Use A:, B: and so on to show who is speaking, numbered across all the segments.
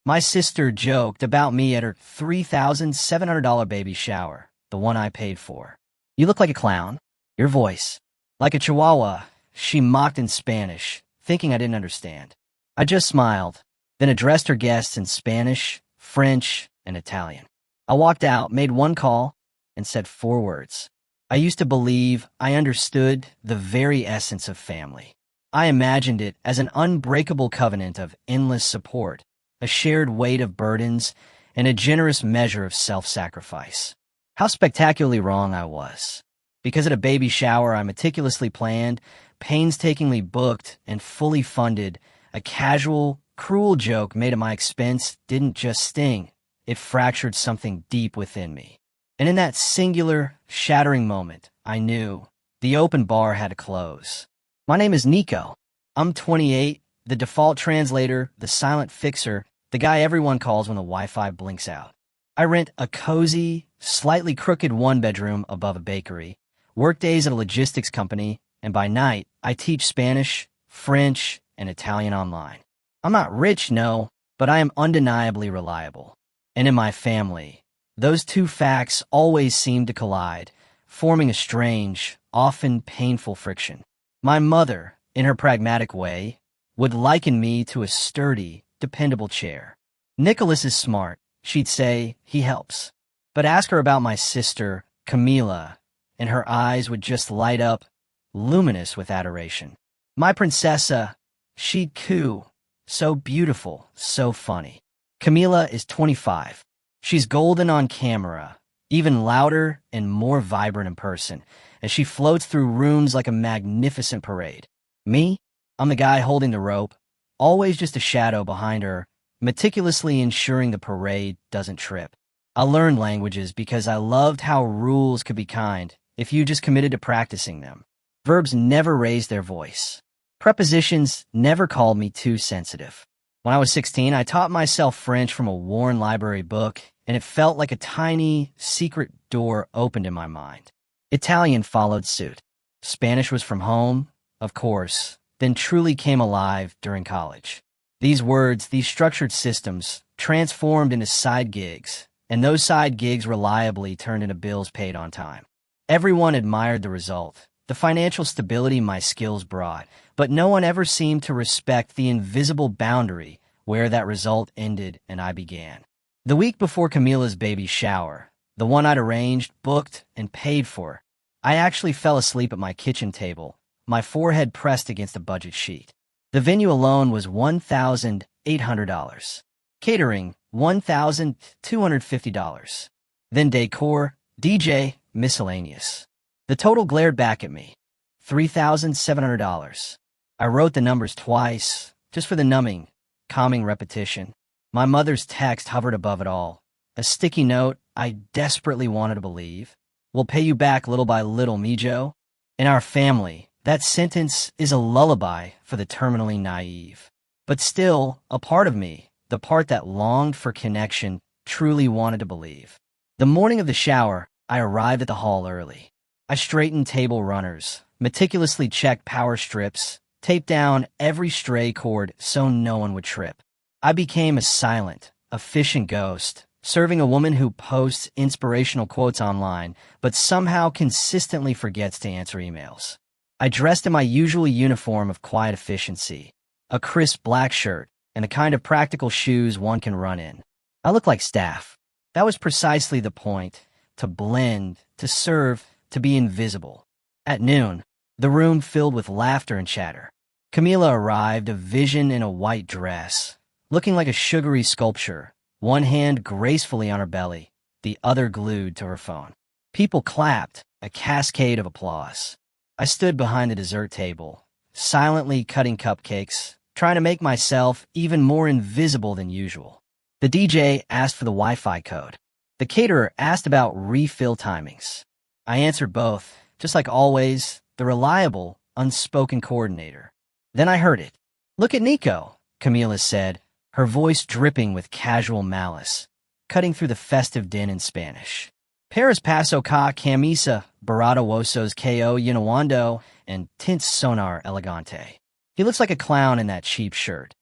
A: My sister joked about me at her $3,700 baby shower, the one I paid for. "You look like a clown. Your voice. Like a Chihuahua," she mocked in Spanish, thinking I didn't understand. I just smiled, then addressed her guests in Spanish, French, and Italian. I walked out, made one call, and said 4 words. I used to believe I understood the very essence of family. I imagined it as an unbreakable covenant of endless support, a shared weight of burdens, and a generous measure of self-sacrifice. How spectacularly wrong I was. Because at a baby shower I meticulously planned, painstakingly booked, and fully funded, a casual, cruel joke made at my expense didn't just sting, it fractured something deep within me. And in that singular, shattering moment, I knew the open bar had to close. My name is Nico. I'm 28, the default translator, the silent fixer, the guy everyone calls when the Wi-Fi blinks out. I rent a cozy, slightly crooked 1-bedroom above a bakery, work days at a logistics company, and by night, I teach Spanish, French, and Italian online. I'm not rich, no, but I am undeniably reliable. And in my family, those two facts always seem to collide, forming a strange, often painful friction. My mother, in her pragmatic way, would liken me to a sturdy, dependable chair. Nicholas is smart, she'd say, he helps. But ask her about my sister, Camila, and her eyes would just light up, luminous with adoration. My princessa, she'd coo, so beautiful, so funny. Camila is 25. She's golden on camera, even louder and more vibrant in person, as she floats through rooms like a magnificent parade. Me? I'm the guy holding the rope, always just a shadow behind her, meticulously ensuring the parade doesn't trip. I learned languages because I loved how rules could be kind if you just committed to practicing them. Verbs never raised their voice. Prepositions never called me too sensitive. When I was 16, I taught myself French from a worn library book, and it felt like a tiny, secret door opened in my mind. Italian followed suit. Spanish was from home, of course, then truly came alive during college. These words, these structured systems, transformed into side gigs, and those side gigs reliably turned into bills paid on time. Everyone admired the result, the financial stability my skills brought, but no one ever seemed to respect the invisible boundary where that result ended and I began. The week before Camila's baby shower, the one I'd arranged, booked, and paid for, I actually fell asleep at my kitchen table, my forehead pressed against a budget sheet. The venue alone was $1,800. Catering, $1,250. Then decor, DJ, miscellaneous. The total glared back at me, $3,700. I wrote the numbers twice, just for the numbing, calming repetition. My mother's text hovered above it all, a sticky note I desperately wanted to believe. "We'll pay you back little by little, mijo." In our family, that sentence is a lullaby for the terminally naive. But still, a part of me, the part that longed for connection, truly wanted to believe. The morning of the shower, I arrived at the hall early. I straightened table runners, meticulously checked power strips, taped down every stray cord so no one would trip. I became a silent, efficient ghost, serving a woman who posts inspirational quotes online, but somehow consistently forgets to answer emails. I dressed in my usual uniform of quiet efficiency, a crisp black shirt, and the kind of practical shoes one can run in. I looked like staff. That was precisely the point, to blend, to serve, to be invisible. At noon, the room filled with laughter and chatter. Camila arrived, a vision in a white dress, looking like a sugary sculpture, one hand gracefully on her belly, the other glued to her phone. People clapped, a cascade of applause. I stood behind the dessert table, silently cutting cupcakes, trying to make myself even more invisible than usual. The DJ asked for the Wi-Fi code. The caterer asked about refill timings. I answered both, just like always, the reliable, unspoken coordinator. Then I heard it. "Look at Nico," Camila said, her voice dripping with casual malice, cutting through the festive din in Spanish. "Paris paso ca camisa, barata wosos ko yinawando, and tint sonar elegante." He looks like a clown in that cheap shirt.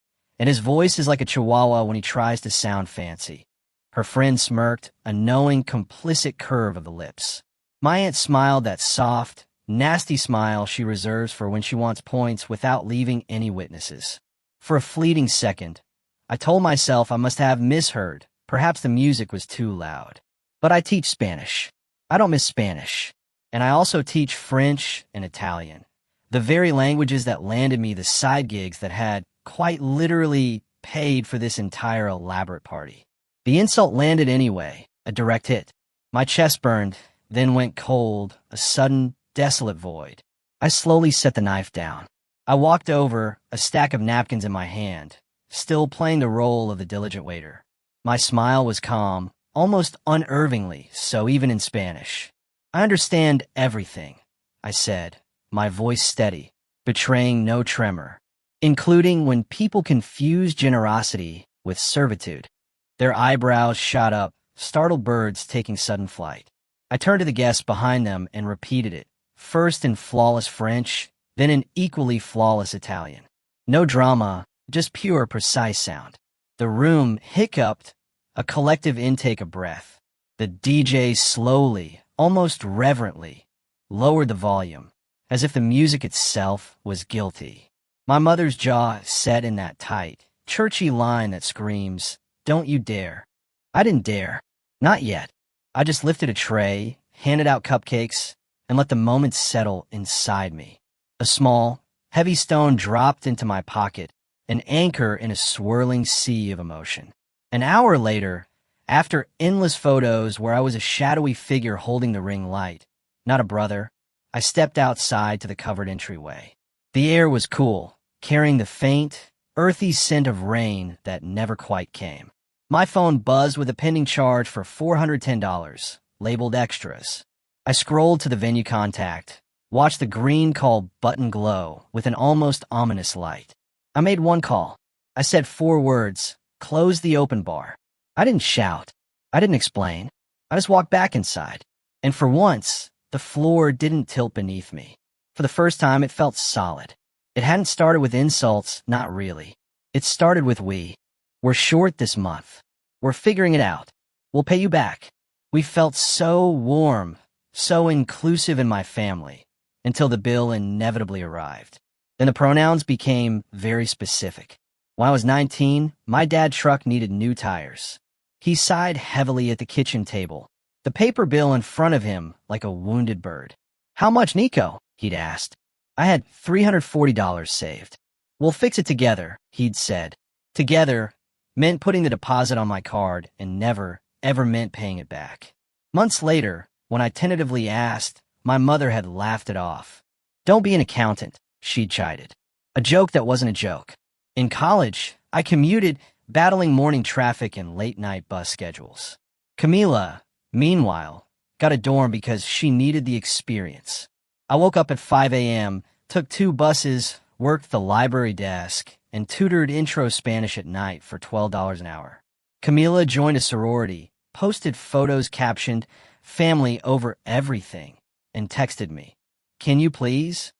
A: and his voice is like a Chihuahua when he tries to sound fancy. Her friend smirked, a knowing, complicit curve of the lips. My aunt smiled that soft, nasty smile she reserves for when she wants points without leaving any witnesses. For a fleeting second, I told myself I must have misheard. Perhaps the music was too loud. But I teach Spanish. I don't miss Spanish. And I also teach French and Italian. The very languages that landed me the side gigs that had, quite literally, paid for this entire elaborate party. The insult landed anyway, a direct hit. My chest burned, then went cold, a sudden, desolate void. I slowly set the knife down. I walked over, a stack of napkins in my hand, still playing the role of the diligent waiter. My smile was calm, almost unervingly, so even in Spanish. I understand everything, I said, my voice steady, betraying no tremor, including when people confuse generosity with servitude. Their eyebrows shot up, startled birds taking sudden flight. I turned to the guests behind them and repeated it, first in flawless French, then in equally flawless Italian. No drama, just pure, precise sound. The room hiccuped, a collective intake of breath. The DJ slowly, almost reverently, lowered the volume, as if the music itself was guilty. My mother's jaw set in that tight, churchy line that screams, "Don't you dare." I didn't dare. Not yet. I just lifted a tray, handed out cupcakes, and let the moment settle inside me. A small, heavy stone dropped into my pocket, an anchor in a swirling sea of emotion. An hour later, after endless photos where I was a shadowy figure holding the ring light, not a brother, I stepped outside to the covered entryway. The air was cool, carrying the faint, earthy scent of rain that never quite came. My phone buzzed with a pending charge for $410, labeled extras. I scrolled to the venue contact, watched the green call button glow with an almost ominous light. I made one call. I said 4 words, "Close the open bar." I didn't shout. I didn't explain. I just walked back inside. And for once, the floor didn't tilt beneath me. For the first time, it felt solid. It hadn't started with insults, not really. It started with we're short this month. We're figuring it out. We'll pay you back. We felt so warm, so inclusive in my family, until the bill inevitably arrived. Then the pronouns became very specific. When I was 19, my dad's truck needed new tires. He sighed heavily at the kitchen table, the paper bill in front of him like a wounded bird. "How much, Nico?" he'd asked. I had $340 saved. "We'll fix it together," he'd said. Together meant putting the deposit on my card and never, ever meant paying it back. Months later, when I tentatively asked, my mother had laughed it off. "Don't be an accountant," she'd chided. A joke that wasn't a joke. In college, I commuted, battling morning traffic and late-night bus schedules. Camila, meanwhile, got a dorm because she needed the experience. I woke up at 5 a.m., took 2 buses, worked the library desk, and tutored intro Spanish at night for $12 an hour. Camila joined a sorority, posted photos captioned, "Family over everything," and texted me, "Can you please?"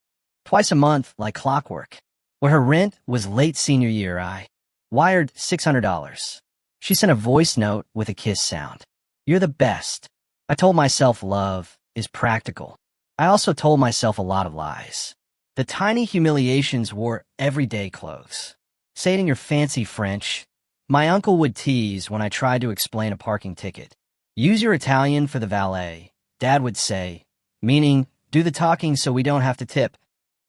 A: Twice a month, like clockwork. When her rent was late senior year, I wired $600. She sent a voice note with a kiss sound. "You're the best." I told myself love is practical. I also told myself a lot of lies. The tiny humiliations wore everyday clothes. Say it in your fancy French. My uncle would tease when I tried to explain a parking ticket. "Use your Italian for the valet," Dad would say, meaning, "Do the talking so we don't have to tip."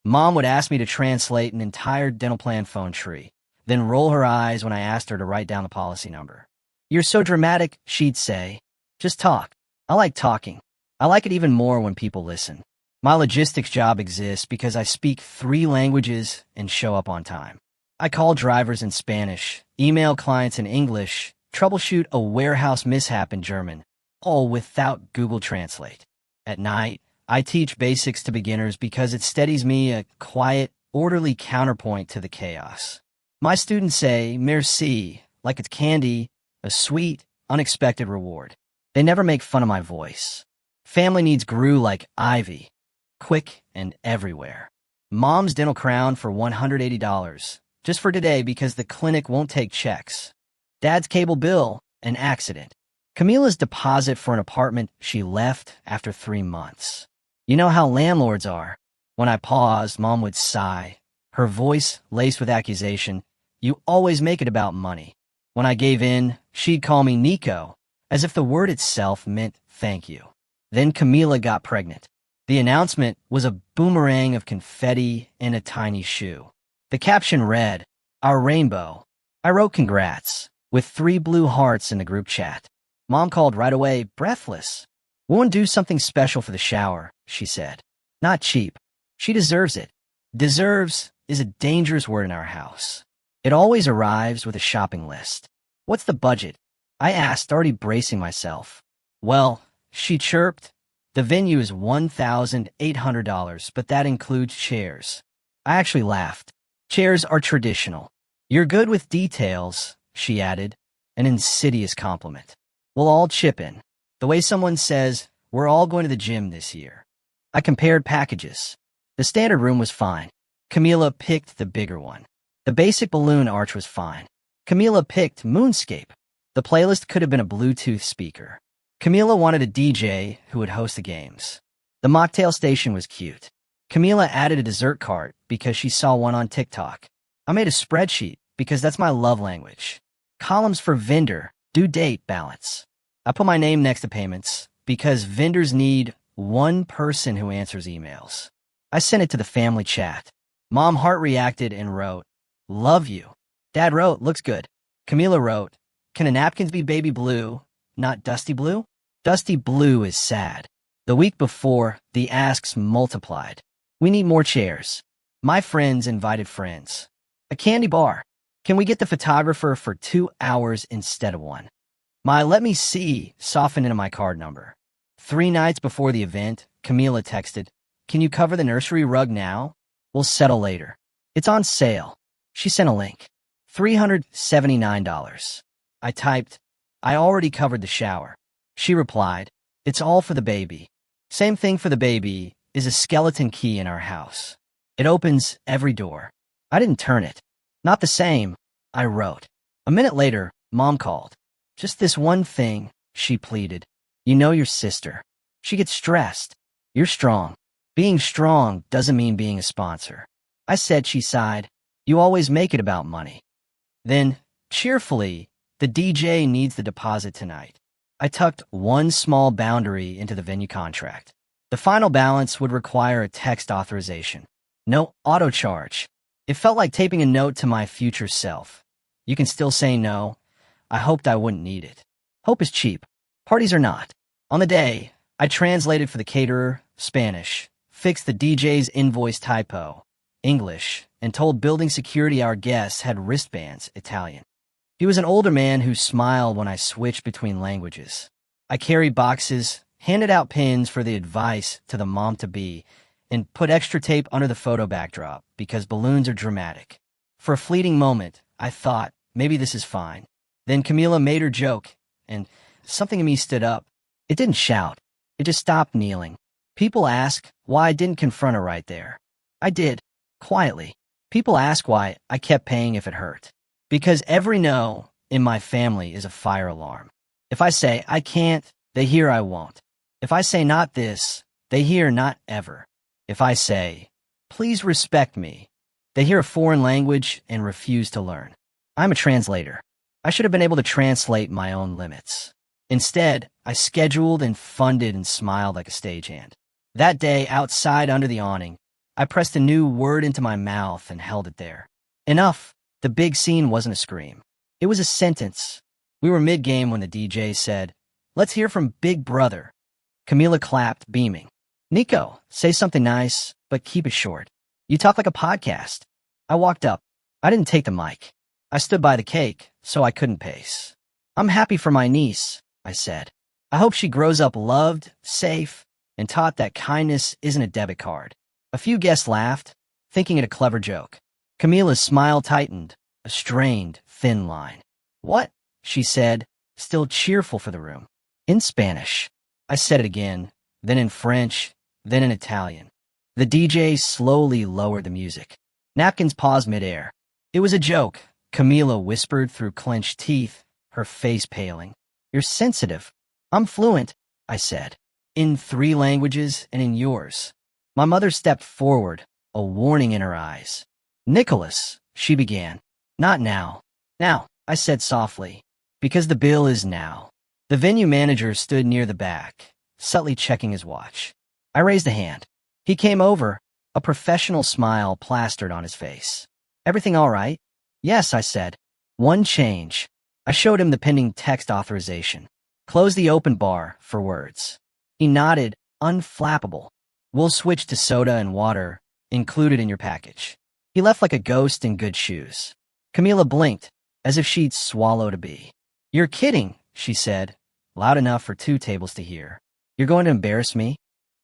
A: Mom would ask me to translate an entire dental plan phone tree, then roll her eyes when I asked her to write down the policy number. "You're so dramatic," she'd say. "Just talk." I like talking. I like it even more when people listen. My logistics job exists because I speak 3 languages and show up on time. I call drivers in Spanish, email clients in English, troubleshoot a warehouse mishap in German, all without Google Translate. At night, I teach basics to beginners because it steadies me, a quiet, orderly counterpoint to the chaos. My students say merci like it's candy, a sweet, unexpected reward. They never make fun of my voice. Family needs grew like ivy, quick and everywhere. Mom's dental crown for $180, just for today because the clinic won't take checks. Dad's cable bill, an accident. Camila's deposit for an apartment she left after 3 months. You know how landlords are. When I paused, Mom would sigh, her voice laced with accusation. You always make it about money. When I gave in, she'd call me Nico, as if the word itself meant thank you. Then Camila got pregnant. The announcement was a boomerang of confetti in a tiny shoe. The caption read, "Our rainbow." I wrote congrats, with 3 blue hearts in the group chat. Mom called right away, breathless. "We'll do something special for the shower," she said. "Not cheap. She deserves it." Deserves is a dangerous word in our house. It always arrives with a shopping list. "What's the budget?" I asked, already bracing myself. "Well," she chirped, "the venue is $1,800, but that includes chairs." I actually laughed. "Chairs are traditional." "You're good with details," she added, an insidious compliment. "We'll all chip in. The way someone says, we're all going to the gym this year." I compared packages. The standard room was fine. Camila picked the bigger one. The basic balloon arch was fine. Camila picked Moonscape. The playlist could have been a Bluetooth speaker. Camila wanted a DJ who would host the games. The mocktail station was cute. Camila added a dessert cart because she saw one on TikTok. I made a spreadsheet because that's my love language. Columns for vendor, due date, balance. I put my name next to payments because vendors need one person who answers emails. I sent it to the family chat. Mom heart reacted and wrote, "Love you." Dad wrote, "Looks good." Camila wrote, "Can the napkins be baby blue, not dusty blue?" Dusty blue is sad. The week before, the asks multiplied. "We need more chairs." My friends invited friends. A candy bar. "Can we get the photographer for 2 hours instead of 1? My "let me see" softened into my card number. 3 nights before the event, Camila texted, "Can you cover the nursery rug now? We'll settle later. It's on sale." She sent a link. $379. I typed, "I already covered the shower." She replied, "It's all for the baby." Same thing for the baby is a skeleton key in our house. It opens every door. I didn't turn it. "Not the same," I wrote. A minute later, Mom called. "Just this one thing," she pleaded. "You know your sister. She gets stressed. You're strong. Being strong doesn't mean being a sponsor." I said. She sighed. "You always make it about money." Then, cheerfully, "The DJ needs the deposit tonight." I tucked one small boundary into the venue contract. The final balance would require a text authorization. No auto charge. It felt like taping a note to my future self. You can still say no. I hoped I wouldn't need it. Hope is cheap. Parties are not. On the day, I translated for the caterer, Spanish, fixed the DJ's invoice typo, English, and told building security our guests had wristbands, Italian. He was an older man who smiled when I switched between languages. I carried boxes, handed out pins for the advice to the mom-to-be, and put extra tape under the photo backdrop because balloons are dramatic. For a fleeting moment, I thought, maybe this is fine. Then Camila made her joke, and something in me stood up. It didn't shout. It just stopped kneeling. People ask why I didn't confront her right there. I did, quietly. People ask why I kept paying if it hurt. Because every no in my family is a fire alarm. If I say I can't, they hear I won't. If I say not this, they hear not ever. If I say, please respect me, they hear a foreign language and refuse to learn. I'm a translator. I should have been able to translate my own limits. Instead, I scheduled and funded and smiled like a stagehand. That day, outside under the awning, I pressed a new word into my mouth and held it there. Enough. The big scene wasn't a scream. It was a sentence. We were mid-game when the DJ said, let's hear from Big Brother. Camila clapped, beaming. Nico, say something nice, but keep it short. You talk like a podcast. I walked up. I didn't take the mic. I stood by the cake, so I couldn't pace. I'm happy for my niece, I said. I hope she grows up loved, safe, and taught that kindness isn't a debit card. A few guests laughed, thinking it a clever joke. Camila's smile tightened, a strained, thin line. What? She said, still cheerful for the room. In Spanish. I said it again, then in French, then in Italian. The DJ slowly lowered the music. Napkins paused midair. It was a joke, Camila whispered through clenched teeth, her face paling. You're sensitive. I'm fluent, I said. In 3 languages and in yours. My mother stepped forward, a warning in her eyes. Nicholas, she began. Not now. Now, I said softly. Because the bill is now. The venue manager stood near the back, subtly checking his watch. I raised a hand. He came over, a professional smile plastered on his face. Everything all right? Yes, I said. One change. I showed him the pending text authorization. Close the open bar for words. He nodded, unflappable. We'll switch to soda and water, included in your package. He left like a ghost in good shoes. Camila blinked, as if she'd swallowed a bee. You're kidding, she said, loud enough for 2 tables to hear. You're going to embarrass me?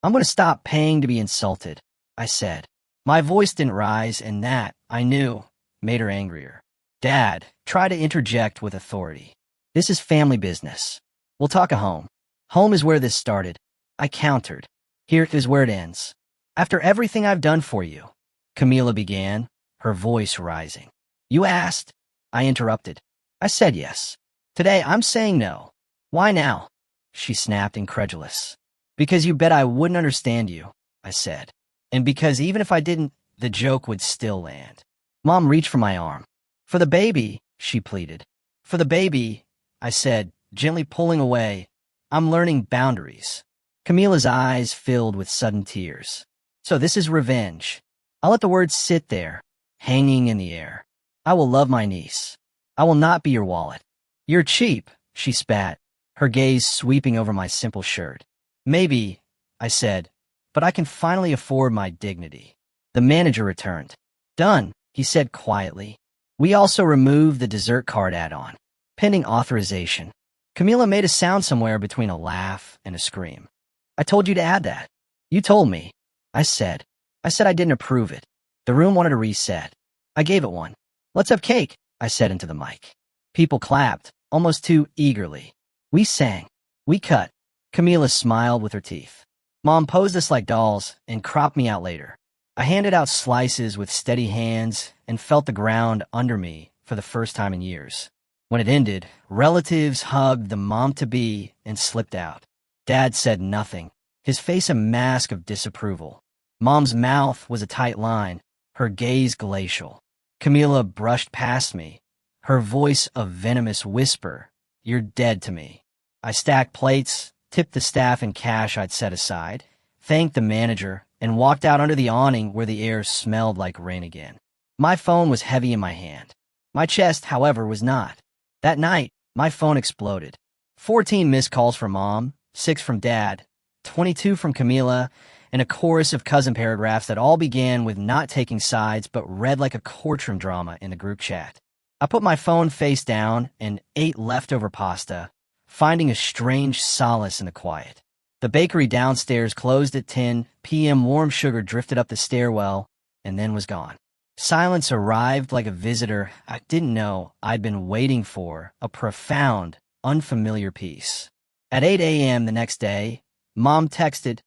A: I'm going to stop paying to be insulted, I said. My voice didn't rise, and that, I knew, made her angrier. Dad, try to interject with authority. This is family business. We'll talk at home. Home is where this started. I countered. Here is where it ends. After everything I've done for you, Camila began, her voice rising. You asked. I interrupted. I said yes. Today I'm saying no. Why now? She snapped, incredulous. Because you bet I wouldn't understand you, I said. And because even if I didn't, the joke would still land. Mom reached for my arm. For the baby, she pleaded. For the baby, I said, gently pulling away. I'm learning boundaries. Camila's eyes filled with sudden tears. So this is revenge. I'll let the words sit there, hanging in the air. I will love my niece. I will not be your wallet. You're cheap, she spat, her gaze sweeping over my simple shirt. Maybe, I said, but I can finally afford my dignity. The manager returned. Done, he said quietly. We also removed the dessert card add-on. Pending authorization. Camila made a sound somewhere between a laugh and a scream. I told you to add that. You told me. I said I didn't approve it. The room wanted a reset. I gave it one. Let's have cake, I said into the mic. People clapped, almost too eagerly. We sang. We cut. Camila smiled with her teeth. Mom posed us like dolls and cropped me out later. I handed out slices with steady hands and felt the ground under me for the first time in years. When it ended, relatives hugged the mom-to-be and slipped out. Dad said nothing, his face a mask of disapproval. Mom's mouth was a tight line, her gaze glacial. Camila brushed past me, her voice a venomous whisper. You're dead to me. I stacked plates, tipped the staff in cash I'd set aside, thanked the manager, and walked out under the awning where the air smelled like rain again. My phone was heavy in my hand. My chest, however, was not. That night, my phone exploded. 14 missed calls from Mom, 6 from Dad, 22 from Camila, and a chorus of cousin paragraphs that all began with not taking sides but read like a courtroom drama in the group chat. I put my phone face down and ate leftover pasta, finding a strange solace in the quiet. The bakery downstairs closed at 10 p.m. Warm sugar drifted up the stairwell and then was gone. Silence arrived like a visitor I didn't know I'd been waiting for, a profound, unfamiliar peace. At 8 a.m. the next day, Mom texted,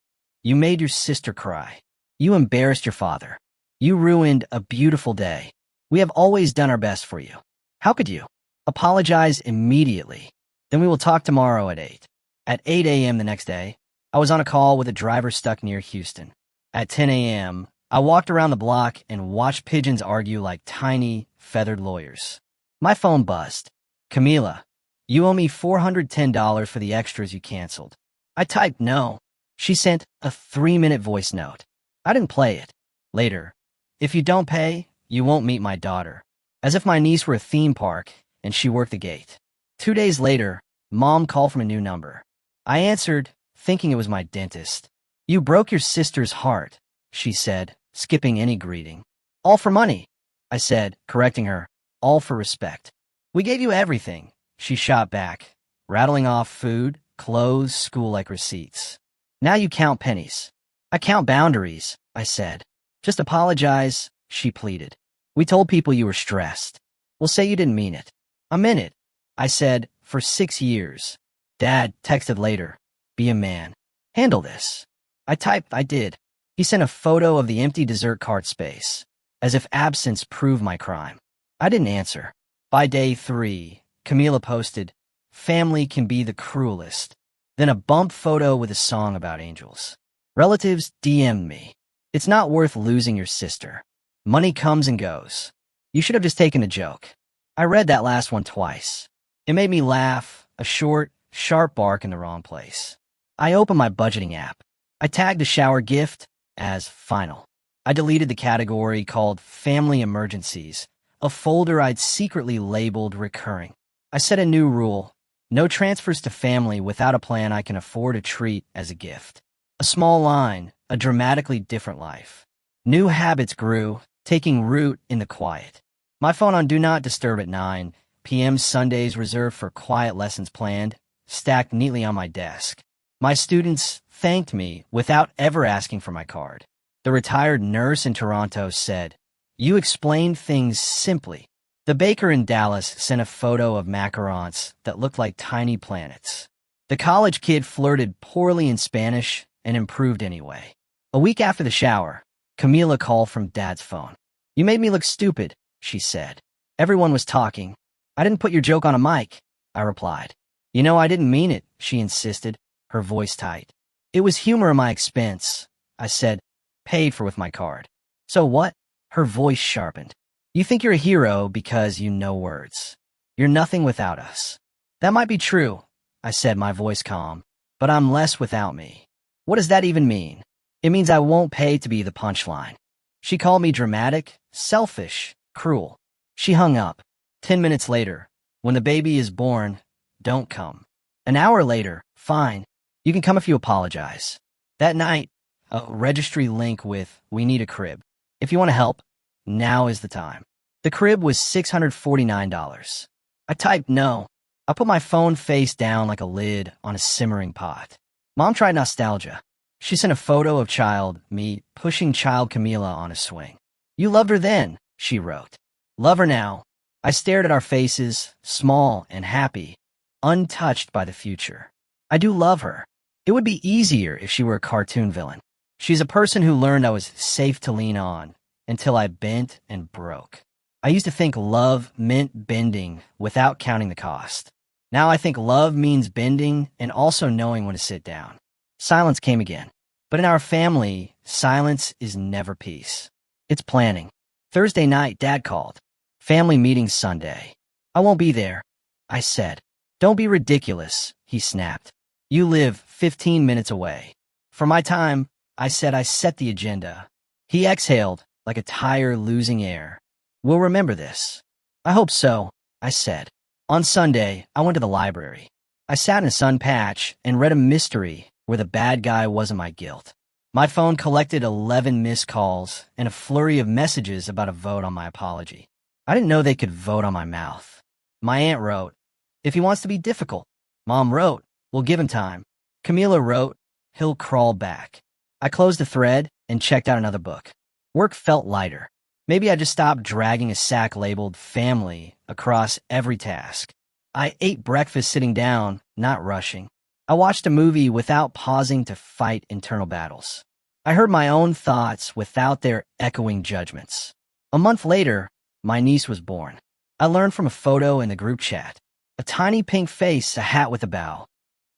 A: You made your sister cry. You embarrassed your father. You ruined a beautiful day. We have always done our best for you. How could you? Apologize immediately. Then we will talk tomorrow at 8. At 8 a.m. the next day, I was on a call with a driver stuck near Houston. At 10 a.m., I walked around the block and watched pigeons argue like tiny, feathered lawyers. My phone buzzed. Camila, you owe me $410 for the extras you canceled. I typed no. She sent a 3-minute voice note. I didn't play it. Later, if you don't pay, you won't meet my daughter. As if my niece were a theme park and she worked the gate. 2 days later, Mom called from a new number. I answered, thinking it was my dentist. You broke your sister's heart, she said, skipping any greeting. All for money, I said, correcting her. All for respect. We gave you everything, she shot back, rattling off food, clothes, school-like receipts. Now you count pennies. I count boundaries, I said. Just apologize, she pleaded. We told people you were stressed. We'll say you didn't mean it. I meant it, I said, for 6 years. Dad texted later. Be a man. Handle this. I typed I did. He sent a photo of the empty dessert cart space, as if absence proved my crime. I didn't answer. By day 3, Camila posted, "Family can be the cruelest." Then a bump photo with a song about angels. Relatives DM'd me. "It's not worth losing your sister. Money comes and goes. You should have just taken a joke." I read that last one twice. It made me laugh, a short, sharp bark in the wrong place. I opened my budgeting app. I tagged the shower gift as final. I deleted the category called Family Emergencies, a folder I'd secretly labeled recurring. I set a new rule: no transfers to family without a plan I can afford to treat as a gift. A small line, a dramatically different life. New habits grew, taking root in the quiet. My phone on Do Not Disturb at 9 p.m. Sundays reserved for quiet lessons planned, stacked neatly on my desk. My students thanked me without ever asking for my card. The retired nurse in Toronto said, "You explained things simply." The baker in Dallas sent a photo of macarons that looked like tiny planets. The college kid flirted poorly in Spanish and improved anyway. A week after the shower, Camila called from Dad's phone. "You made me look stupid," she said. Everyone was talking. "I didn't put your joke on a mic," I replied. "You know, I didn't mean it," she insisted, her voice tight. "It was humor at my expense," I said, "paid for with my card." "So what?" Her voice sharpened. "You think you're a hero because you know words. You're nothing without us." "That might be true," I said, my voice calm, "but I'm less without me." "What does that even mean?" "It means I won't pay to be the punchline." She called me dramatic, selfish, cruel. She hung up. 10 minutes later, "When the baby is born, don't come." An hour later, "Fine. You can come if you apologize." That night, a registry link with, "We need a crib. If you want to help, now is the time." The crib was $649. I typed no. I put my phone face down like a lid on a simmering pot. Mom tried nostalgia. She sent a photo of me pushing child Camila on a swing. "You loved her then," she wrote. "Love her now." I stared at our faces, small and happy, untouched by the future. I do love her. It would be easier if she were a cartoon villain. She's a person who learned I was safe to lean on until I bent and broke. I used to think love meant bending without counting the cost. Now I think love means bending and also knowing when to sit down. Silence came again. But in our family, silence is never peace. It's planning. Thursday night, Dad called. "Family meeting Sunday." "I won't be there," I said. "Don't be ridiculous," he snapped. "You live 15 minutes away." For my time, I said I set the agenda. He exhaled like a tire losing air. "We'll remember this." "I hope so," I said. On Sunday, I went to the library. I sat in a sun patch and read a mystery where the bad guy wasn't my guilt. My phone collected 11 missed calls and a flurry of messages about a vote on my apology. I didn't know they could vote on my mouth. My aunt wrote, "If he wants to be difficult." Mom wrote, "We'll give him time." Camila wrote, "He'll crawl back." I closed the thread and checked out another book. Work felt lighter. Maybe I just stopped dragging a sack labeled family across every task. I ate breakfast sitting down, not rushing. I watched a movie without pausing to fight internal battles. I heard my own thoughts without their echoing judgments. A month later, my niece was born. I learned from a photo in the group chat. A tiny pink face, a hat with a bow.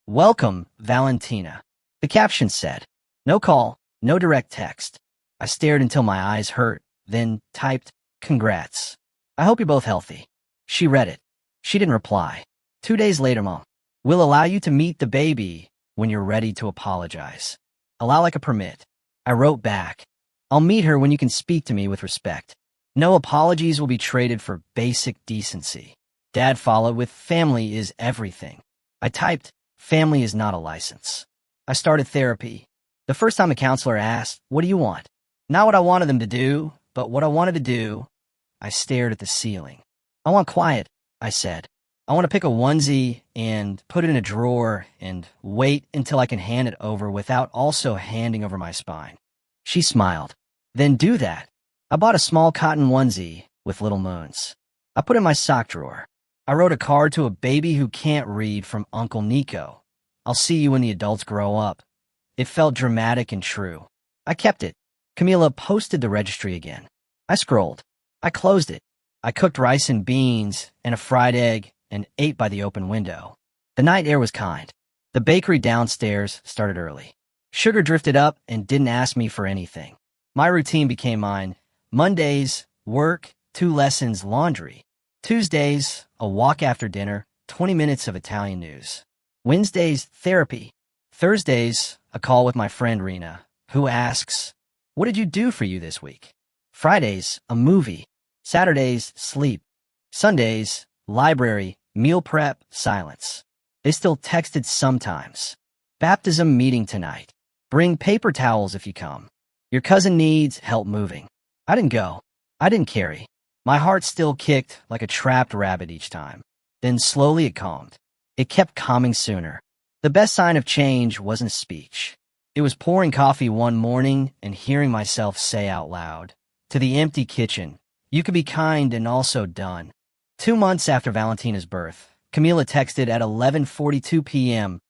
A: "Welcome, Valentina." The caption said, "No call, no direct text." I stared until my eyes hurt, then typed, "Congrats. I hope you're both healthy." She read it. She didn't reply. 2 days later, Mom, "We'll allow you to meet the baby when you're ready to apologize. Allow like a permit." I wrote back, "I'll meet her when you can speak to me with respect. No apologies will be traded for basic decency." Dad followed with, "Family is everything." I typed, "Family is not a license." I started therapy. The first time the counselor asked, "What do you want?" Not what I wanted them to do, but what I wanted to do. I stared at the ceiling. "I want quiet," I said. "I want to pick a onesie and put it in a drawer and wait until I can hand it over without also handing over my spine." She smiled. "Then do that." I bought a small cotton onesie with little moons. I put it in my sock drawer. I wrote a card to a baby who can't read from Uncle Nico. "I'll see you when the adults grow up." It felt dramatic and true. I kept it. Camila posted the registry again. I scrolled. I closed it. I cooked rice and beans and a fried egg and ate by the open window. The night air was kind. The bakery downstairs started early. Sugar drifted up and didn't ask me for anything. My routine became mine. Mondays, work, 2 lessons, laundry. Tuesdays, a walk after dinner, 20 minutes of Italian news. Wednesdays, therapy. Thursdays, a call with my friend Rena, who asks, "What did you do for you this week?" Fridays, a movie. Saturdays, sleep. Sundays, library, meal prep, silence. They still texted sometimes. Baptism meeting tonight. Bring paper towels if you come. Your cousin needs help moving. I didn't go. I didn't carry. My heart still kicked like a trapped rabbit each time. Then slowly it calmed. It kept calming sooner. The best sign of change wasn't speech. It was pouring coffee one morning and hearing myself say out loud, to the empty kitchen, "You could be kind and also done." 2 months after Valentina's birth, Camila texted at 11:42 p.m.,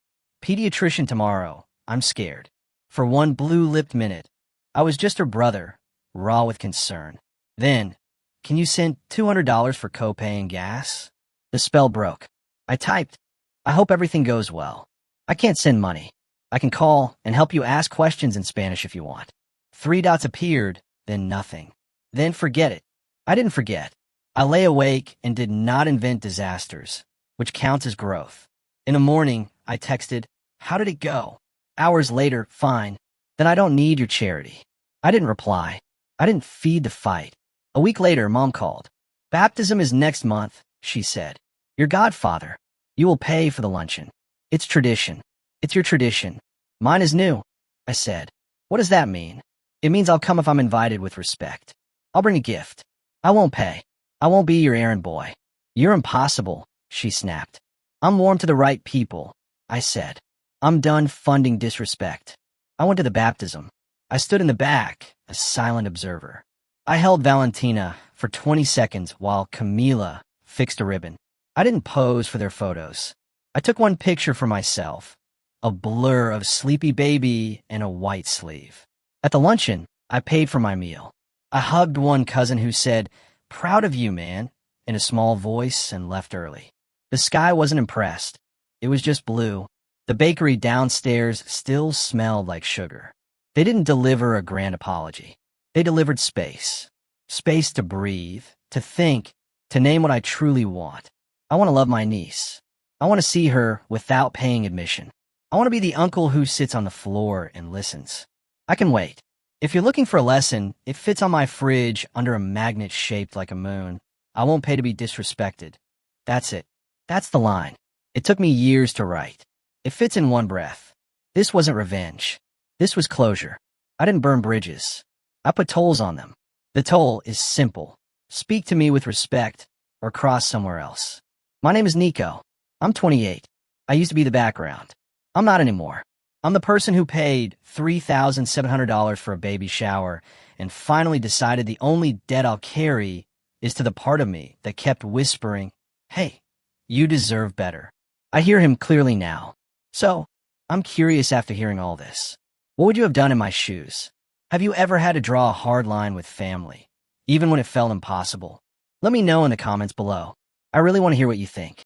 A: "Pediatrician tomorrow. I'm scared." For one blue-lipped minute, I was just her brother, raw with concern. Then, "Can you send $200 for copay and gas?" The spell broke. I typed, "I hope everything goes well. I can't send money. I can call and help you ask questions in Spanish if you want." 3 dots appeared, then nothing. Then forget it. I didn't forget. I lay awake and did not invent disasters, which counts as growth. In the morning, I texted, "How did it go?" Hours later, "Fine. Then I don't need your charity." I didn't reply. I didn't feed the fight. A week later, Mom called. "Baptism is next month," she said. "Your godfather. You will pay for the luncheon. It's tradition. It's your tradition. Mine is new," I said. "What does that mean?" "It means I'll come if I'm invited with respect. I'll bring a gift. I won't pay. I won't be your errand boy." "You're impossible," she snapped. "I'm warm to the right people," I said. "I'm done funding disrespect." I went to the baptism. I stood in the back, a silent observer. I held Valentina for 20 seconds while Camila fixed a ribbon. I didn't pose for their photos. I took one picture for myself, a blur of sleepy baby and a white sleeve. At the luncheon, I paid for my meal. I hugged one cousin who said, "Proud of you, man," in a small voice and left early. The sky wasn't impressed. It was just blue. The bakery downstairs still smelled like sugar. They didn't deliver a grand apology. They delivered space. Space to breathe, to think, to name what I truly want. I want to love my niece. I want to see her without paying admission. I want to be the uncle who sits on the floor and listens. I can wait. If you're looking for a lesson, it fits on my fridge under a magnet shaped like a moon. I won't pay to be disrespected. That's it. That's the line. It took me years to write. It fits in one breath. This wasn't revenge. This was closure. I didn't burn bridges. I put tolls on them. The toll is simple. Speak to me with respect or cross somewhere else. My name is Nico. I'm 28. I used to be the background. I'm not anymore. I'm the person who paid $3,700 for a baby shower and finally decided the only debt I'll carry is to the part of me that kept whispering, "Hey, you deserve better." I hear him clearly now. So, I'm curious after hearing all this. What would you have done in my shoes? Have you ever had to draw a hard line with family, even when it felt impossible? Let me know in the comments below. I really want to hear what you think.